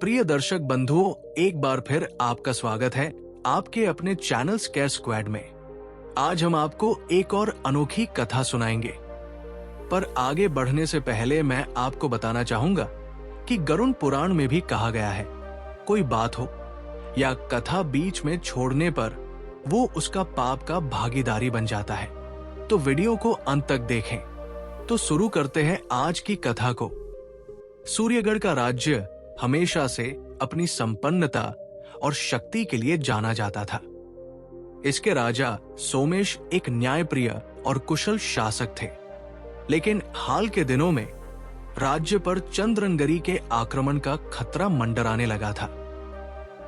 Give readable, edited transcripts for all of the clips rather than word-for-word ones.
प्रिय दर्शक बंधुओं, एक बार फिर आपका स्वागत है आपके अपने चैनल स्केयर स्क्वाड में। आज हम आपको एक और अनोखी कथा सुनाएंगे, पर आगे बढ़ने से पहले मैं आपको बताना चाहूंगा कि गरुड़ पुराण में भी कहा गया है, कोई बात हो या कथा बीच में छोड़ने पर वो उसका पाप का भागीदारी बन जाता है। तो वीडियो को अंत तक देखें। तो शुरू करते हैं आज की कथा को। सूर्यगढ़ का राज्य हमेशा से अपनी संपन्नता और शक्ति के लिए जाना जाता था। इसके राजा सोमेश एक न्यायप्रिय और कुशल शासक थे, लेकिन हाल के दिनों में राज्य पर चंद्रनगरी के आक्रमण का खतरा मंडराने लगा था।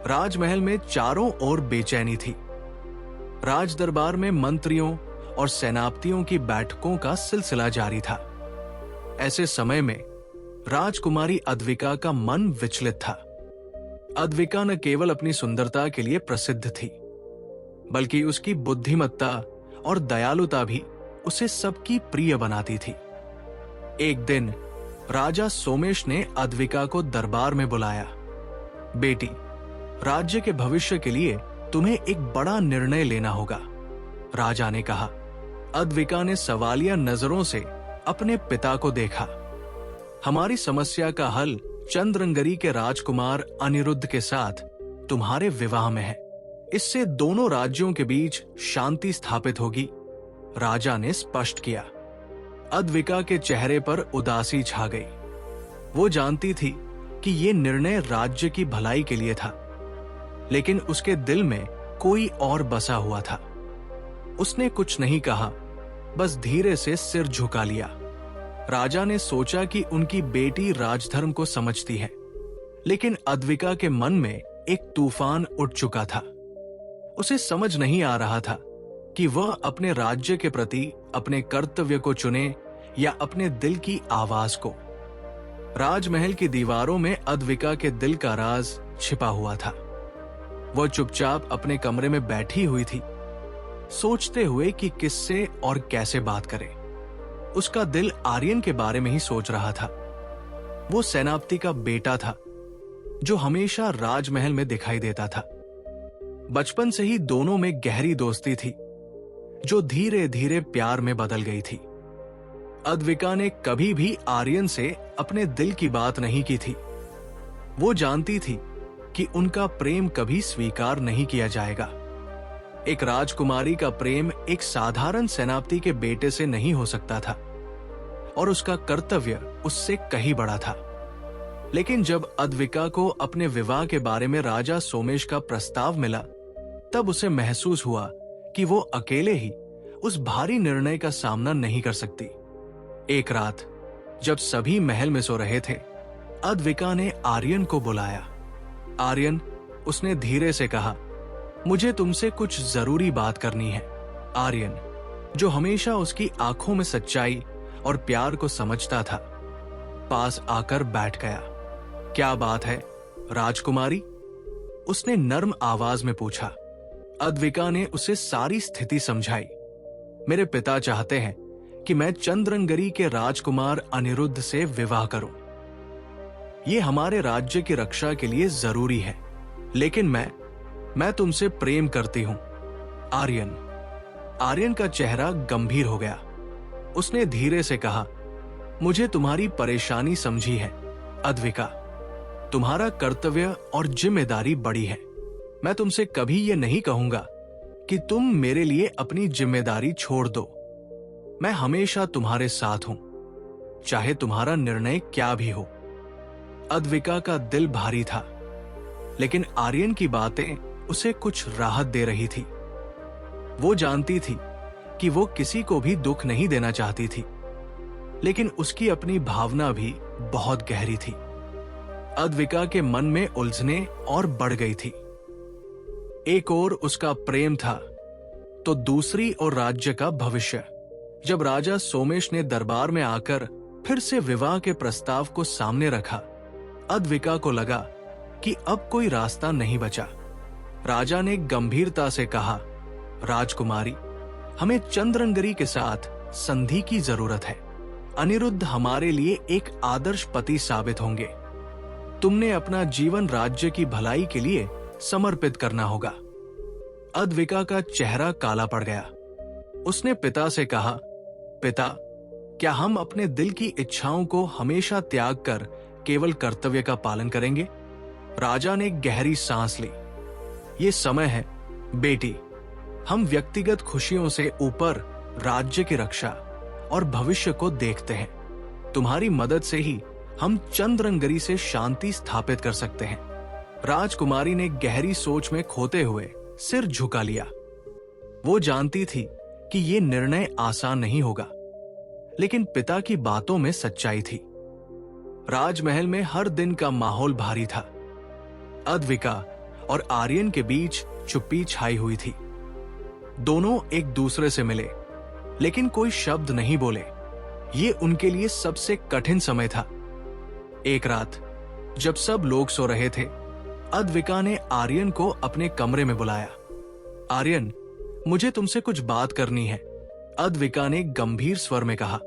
राजमहल में चारों ओर बेचैनी थी। राज दरबार में मंत्रियों और सेनापतियों की बैठकों का सिलसिला जारी था। ऐसे समय में राजकुमारी अद्विका का मन विचलित था। अद्विका न केवल अपनी सुंदरता के लिए प्रसिद्ध थी, बल्कि उसकी बुद्धिमत्ता और दयालुता भी उसे सबकी प्रिय बनाती थी। एक दिन राजा सोमेश ने अद्विका को दरबार में बुलाया। बेटी, राज्य के भविष्य के लिए तुम्हें एक बड़ा निर्णय लेना होगा, राजा ने कहा। अद्विका ने सवालिया नजरों से अपने पिता को देखा। हमारी समस्या का हल चंद्रनगरी के राजकुमार अनिरुद्ध के साथ तुम्हारे विवाह में है। इससे दोनों राज्यों के बीच शांति स्थापित होगी, राजा ने स्पष्ट किया। अद्विका के चेहरे पर उदासी छा गई। वो जानती थी कि ये निर्णय राज्य की भलाई के लिए था, लेकिन उसके दिल में कोई और बसा हुआ था। उसने कुछ नहीं कहा, बस धीरे से सिर झुका लिया। राजा ने सोचा कि उनकी बेटी राजधर्म को समझती है, लेकिन अद्विका के मन में एक तूफान उठ चुका था। उसे समझ नहीं आ रहा था कि वह अपने राज्य के प्रति अपने कर्तव्य को चुने या अपने दिल की आवाज को। राजमहल की दीवारों में अद्विका के दिल का राज छिपा हुआ था। वह चुपचाप अपने कमरे में बैठी हुई थी, सोचते हुए कि किससे और कैसे बात करे। उसका दिल आर्यन के बारे में ही सोच रहा था। वो सेनापति का बेटा था, जो हमेशा राजमहल में दिखाई देता था। बचपन से ही दोनों में गहरी दोस्ती थी, जो धीरे धीरे प्यार में बदल गई थी। अद्विका ने कभी भी आर्यन से अपने दिल की बात नहीं की थी। वो जानती थी कि उनका प्रेम कभी स्वीकार नहीं किया जाएगा। एक राजकुमारी का प्रेम एक साधारण सेनापति के बेटे से नहीं हो सकता था, और उसका कर्तव्य उससे कहीं बड़ा था। लेकिन जब अद्विका को अपने विवाह के बारे में राजा सोमेश का प्रस्ताव मिला, तब उसे महसूस हुआ कि वो अकेले ही उस भारी निर्णय का सामना नहीं कर सकती। एक रात जब सभी महल में सो रहे थे, अद्विका ने आर्यन को बुलाया। आर्यन, उसने धीरे से कहा, मुझे तुमसे कुछ जरूरी बात करनी है। आर्यन, जो हमेशा उसकी आंखों में सच्चाई और प्यार को समझता था, पास आकर बैठ गया। क्या बात है राजकुमारी? उसने नर्म आवाज में पूछा। अद्विका ने उसे सारी स्थिति समझाई। मेरे पिता चाहते हैं कि मैं चंद्रनगरी के राजकुमार अनिरुद्ध से विवाह करूं। ये हमारे राज्य की रक्षा के लिए जरूरी है, लेकिन मैं तुमसे प्रेम करती हूं। आर्यन का चेहरा गंभीर हो गया। उसने धीरे से कहा, मुझे तुम्हारी परेशानी समझी है अद्विका। तुम्हारा कर्तव्य और जिम्मेदारी बड़ी है। मैं तुमसे कभी ये नहीं कहूंगा कि तुम मेरे लिए अपनी जिम्मेदारी छोड़ दो। मैं हमेशा तुम्हारे साथ हूं, चाहे तुम्हारा निर्णय क्या भी हो। अद्विका का दिल भारी था, लेकिन आर्यन की बातें उसे कुछ राहत दे रही थी। वो जानती थी कि वो किसी को भी दुख नहीं देना चाहती थी, लेकिन उसकी अपनी भावना भी बहुत गहरी थी। अद्विका के मन में उलझने और बढ़ गई थी। एक ओर उसका प्रेम था, तो दूसरी ओर राज्य का भविष्य। जब राजा सोमेश ने दरबार में आकर फिर से विवाह के प्रस्ताव को सामने रखा, अद्विका को लगा कि अब कोई रास्ता नहीं बचा। राजा ने गंभीरता से कहा, राजकुमारी, हमें चंद्रनगरी के साथ संधि की जरूरत है। अनिरुद्ध हमारे लिए एक आदर्श पति साबित होंगे। तुमने अपना जीवन राज्य की भलाई के लिए समर्पित करना होगा। अद्विका का चेहरा काला पड़ गया। उसने पिता से कहा, पिता, क्या हम अपने दिल की इच्छाओं को हमेशा त्याग कर केवल कर्तव्य का पालन करेंगे? राजा ने गहरी सांस ली। ये समय है बेटी, हम व्यक्तिगत खुशियों से ऊपर राज्य की रक्षा और भविष्य को देखते हैं। तुम्हारी मदद से ही हम चंद्रंगरी से शांति स्थापित कर सकते हैं। राजकुमारी ने गहरी सोच में खोते हुए सिर झुका लिया। वो जानती थी कि ये निर्णय आसान नहीं होगा, लेकिन पिता की बातों में सच्चाई थी। राजमहल में हर दिन का माहौल भारी था। अद्विका और आर्यन के बीच चुप्पी छाई हुई थी। दोनों एक दूसरे से मिले, लेकिन कोई शब्द नहीं बोले। ये उनके लिए सबसे कठिन समय था। एक रात जब सब लोग सो रहे थे, अद्विका ने आर्यन को अपने कमरे में बुलाया। आर्यन, मुझे तुमसे कुछ बात करनी है, अद्विका ने गंभीर स्वर में कहा।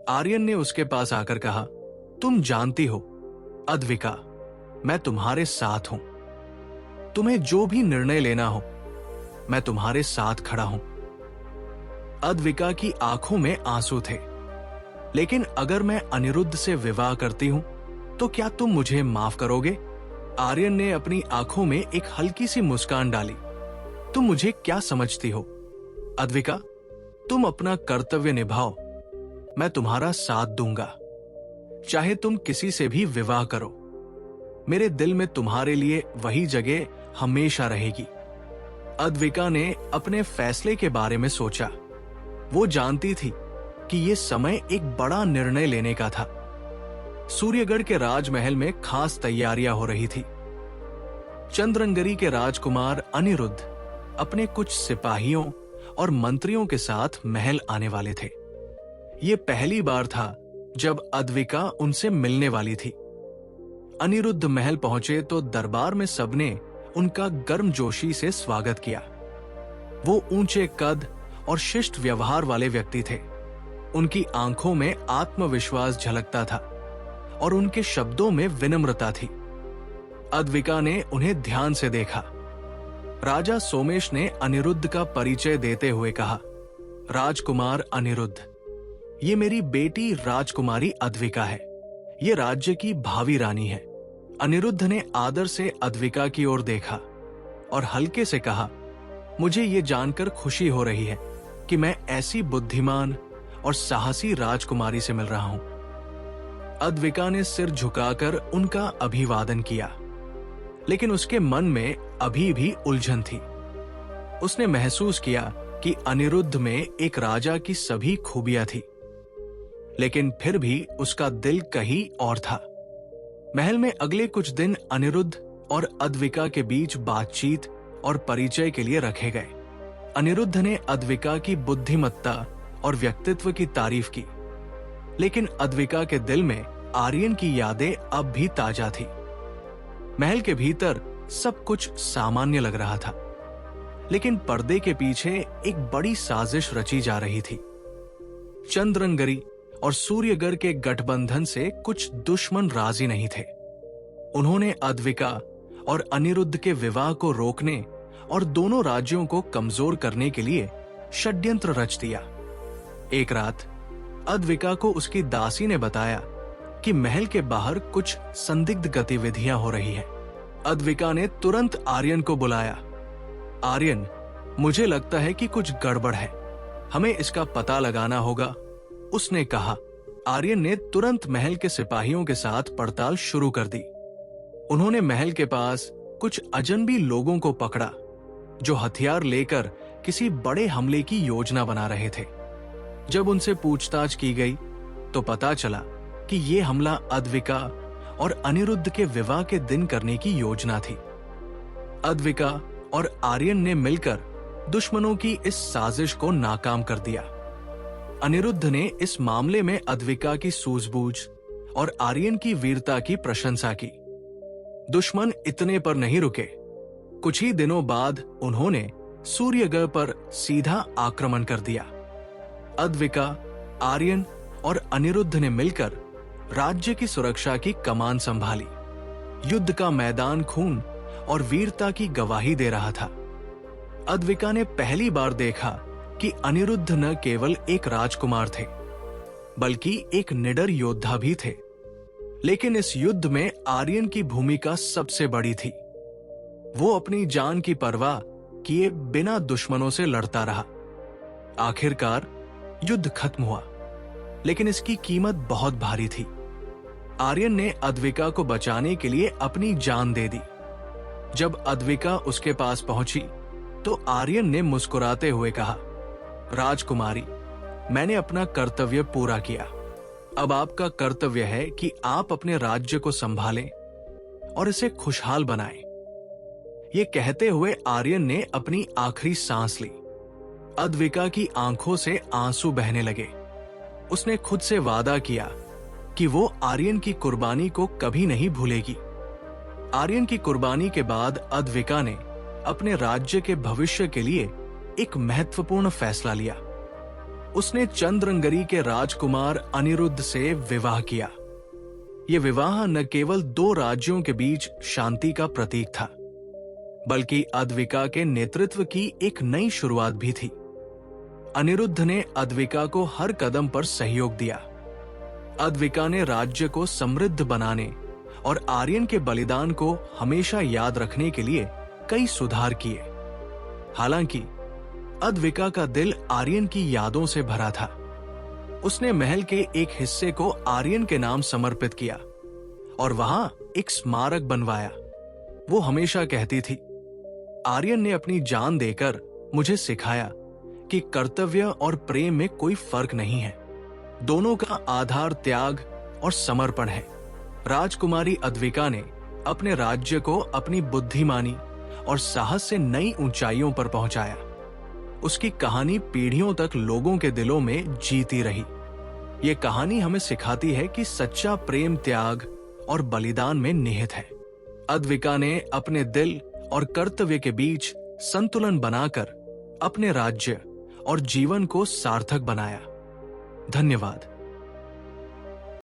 आर्यन ने उसके पास आकर कहा, तुम जानती हो अद्विका, मैं तुम्हारे साथ हूं। तुम्हें जो भी निर्णय लेना हो, मैं तुम्हारे साथ खड़ा हूं। अद्विका की आंखों में आंसू थे। लेकिन अगर मैं अनिरुद्ध से विवाह करती हूं, तो क्या तुम मुझे माफ करोगे? आर्यन ने अपनी आंखों में एक हल्की सी मुस्कान डाली। तुम मुझे क्या समझती हो? अद्विका, तुम अपना कर्तव्य निभाओ, मैं तुम्हारा साथ दूंगा। चाहे तुम किसी से भी विवाह करो, मेरे दिल में तुम्हारे लिए वही जगह हमेशा रहेगी। अद्विका ने अपने फैसले के बारे में सोचा। वो जानती थी कि यह समय एक बड़ा निर्णय लेने का था। सूर्यगढ़ के राजमहल में खास तैयारियां हो रही थी। चंद्रंगरी के राजकुमार अनिरुद्ध अपने कुछ सिपाहियों और मंत्रियों के साथ महल आने वाले थे। ये पहली बार था जब अद्विका उनसे मिलने वाली थी। अनिरुद्ध महल पहुंचे तो दरबार में सबने उनका गर्मजोशी से स्वागत किया। वो ऊंचे कद और शिष्ट व्यवहार वाले व्यक्ति थे। उनकी आंखों में आत्मविश्वास झलकता था और उनके शब्दों में विनम्रता थी। अद्विका ने उन्हें ध्यान से देखा। राजा सोमेश ने अनिरुद्ध का परिचय देते हुए कहा, राजकुमार अनिरुद्ध, ये मेरी बेटी राजकुमारी अद्विका है। ये राज्य की भावी रानी है। अनिरुद्ध ने आदर से अद्विका की ओर देखा और हल्के से कहा, मुझे ये जानकर खुशी हो रही है कि मैं ऐसी बुद्धिमान और साहसी राजकुमारी से मिल रहा हूं। अद्विका ने सिर झुकाकर उनका अभिवादन किया, लेकिन उसके मन में अभी भी उलझन थी। उसने महसूस किया कि अनिरुद्ध में एक राजा की सभी खूबियां थी, लेकिन फिर भी उसका दिल कहीं और था। महल में अगले कुछ दिन अनिरुद्ध और अद्विका के बीच बातचीत और परिचय के लिए रखे गए। अनिरुद्ध ने अद्विका की बुद्धिमत्ता और व्यक्तित्व की तारीफ की, लेकिन अद्विका के दिल में आर्यन की यादें अब भी ताजा थी। महल के भीतर सब कुछ सामान्य लग रहा था, लेकिन पर्दे के पीछे एक बड़ी साजिश रची जा रही थी। चंद्रंगरी और सूर्यगढ़ के गठबंधन से कुछ दुश्मन राजी नहीं थे। उन्होंने अद्विका और अनिरुद्ध के विवाह को रोकने और दोनों राज्यों को कमजोर करने के लिए षड्यंत्र रच दिया। एक रात अद्विका को उसकी दासी ने बताया कि महल के बाहर कुछ संदिग्ध गतिविधियां हो रही हैं। अद्विका ने तुरंत आर्यन को बुलाया। आर्यन, मुझे लगता है कि कुछ गड़बड़ है, हमें इसका पता लगाना होगा, उसने कहा। आर्यन ने तुरंत महल के सिपाहियों के साथ पड़ताल शुरू कर दी। उन्होंने महल के पास कुछ अजनबी लोगों को पकड़ा जो हथियार लेकर किसी बड़े हमले की योजना बना रहे थे। जब उनसे पूछताछ की गई तो पता चला कि यह हमला अद्विका और अनिरुद्ध के विवाह के दिन करने की योजना थी। अद्विका और आर्यन ने मिलकर दुश्मनों की इस साजिश को नाकाम कर दिया। अनिरुद्ध ने इस मामले में अद्विका की सूझबूझ और आर्यन की वीरता की प्रशंसा की। दुश्मन इतने पर नहीं रुके। कुछ ही दिनों बाद उन्होंने सूर्यगढ़ पर सीधा आक्रमण कर दिया। अद्विका, आर्यन और अनिरुद्ध ने मिलकर राज्य की सुरक्षा की कमान संभाली। युद्ध का मैदान खून और वीरता की गवाही दे रहा था। अद्विका ने पहली बार देखा कि अनिरुद्ध न केवल एक राजकुमार थे, बल्कि एक निडर योद्धा भी थे। लेकिन इस युद्ध में आर्यन की भूमिका सबसे बड़ी थी। वो अपनी जान की परवाह किए बिना दुश्मनों से लड़ता रहा। आखिरकार युद्ध खत्म हुआ, लेकिन इसकी कीमत बहुत भारी थी। आर्यन ने अद्विका को बचाने के लिए अपनी जान दे दी। जब अद्विका उसके पास पहुंची तो आर्यन ने मुस्कुराते हुए कहा, राजकुमारी, मैंने अपना कर्तव्य पूरा किया। अब आपका कर्तव्य है कि आप अपने राज्य को संभालें और इसे खुशहाल बनाएं। ये कहते हुए आर्यन ने अपनी आखिरी सांस ली। अद्विका की आंखों से आंसू बहने लगे। उसने खुद से वादा किया कि वो आर्यन की कुर्बानी को कभी नहीं भूलेगी। आर्यन की कुर्बानी के बाद अद्विका ने अपने राज्य के भविष्य के लिए एक महत्वपूर्ण फैसला लिया। उसने चंद्रंगरी के राजकुमार अनिरुद्ध से विवाह किया। यह विवाह न केवल दो राज्यों के बीच शांति का प्रतीक था, बल्कि अद्विका के नेतृत्व की एक नई शुरुआत भी थी। अनिरुद्ध ने अद्विका को हर कदम पर सहयोग दिया। अद्विका ने राज्य को समृद्ध बनाने और आर्यन के बलिदान को हमेशा याद रखने के लिए कई सुधार किए। हालांकि अद्विका का दिल आर्यन की यादों से भरा था। उसने महल के एक हिस्से को आर्यन के नाम समर्पित किया और वहां एक स्मारक बनवाया। वो हमेशा कहती थी, आर्यन ने अपनी जान देकर मुझे सिखाया कि कर्तव्य और प्रेम में कोई फर्क नहीं है। दोनों का आधार त्याग और समर्पण है। राजकुमारी अद्विका ने अपने राज्य को अपनी बुद्धिमानी और साहस से नई ऊंचाइयों पर पहुंचाया। उसकी कहानी पीढ़ियों तक लोगों के दिलों में जीती रही। ये कहानी हमें सिखाती है कि सच्चा प्रेम त्याग और बलिदान में निहित है। अद्विका ने अपने दिल और कर्तव्य के बीच संतुलन बनाकर अपने राज्य और जीवन को सार्थक बनाया। धन्यवाद।